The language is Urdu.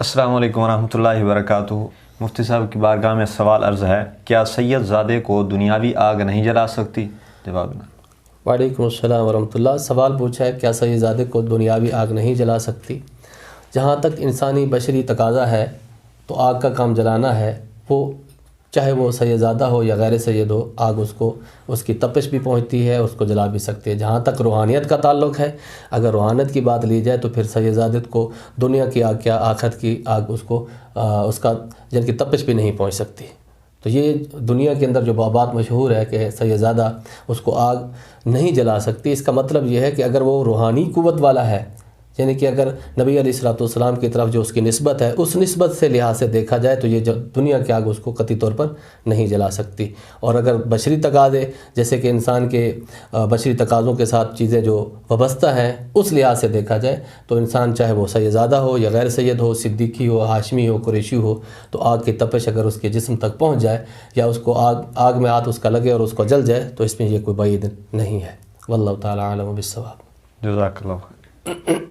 السلام علیکم ورحمۃ اللہ وبرکاتہ۔ مفتی صاحب کی بارگاہ میں سوال عرض ہے، کیا سید زادے کو دنیاوی آگ نہیں جلا سکتی؟ جواب میں وعلیکم السلام ورحمۃ اللہ۔ سوال پوچھا ہے کیا سید زادے کو دنیاوی آگ نہیں جلا سکتی؟ جہاں تک انسانی بشری تقاضا ہے تو آگ کا کام جلانا ہے، وہ چاہے وہ سید زادہ ہو یا غیر سید ہو، آگ اس کی تپش بھی پہنچتی ہے، اس کو جلا بھی سکتی ہے۔ جہاں تک روحانیت کا تعلق ہے، اگر روحانیت کی بات لی جائے تو پھر سید زادت کو دنیا کی آگ کیا، آخرت کی آگ اس کا جن کی تپش بھی نہیں پہنچ سکتی۔ تو یہ دنیا کے اندر جو بات مشہور ہے کہ سید زادہ اس کو آگ نہیں جلا سکتی، اس کا مطلب یہ ہے کہ اگر وہ روحانی قوت والا ہے، یعنی کہ اگر نبی علیہ الصلوۃ والسلام کی طرف جو اس کی نسبت ہے، اس نسبت سے لحاظ سے دیکھا جائے تو یہ جو دنیا کی آگ اس کو قطعی طور پر نہیں جلا سکتی۔ اور اگر بشری تقاضے، جیسے کہ انسان کے بشری تقاضوں کے ساتھ چیزیں جو وابستہ ہیں، اس لحاظ سے دیکھا جائے تو انسان چاہے وہ سید زادہ ہو یا غیر سید ہو، صدیقی ہو، ہاشمی ہو، قریشی ہو، تو آگ کی تپش اگر اس کے جسم تک پہنچ جائے یا اس کو آگ میں ہاتھ اس کا لگے اور اس کو جل جائے تو اس میں یہ کوئی بعید نہیں ہے۔ واللہ تعالی عالم بالصواب۔ جزاک اللہ۔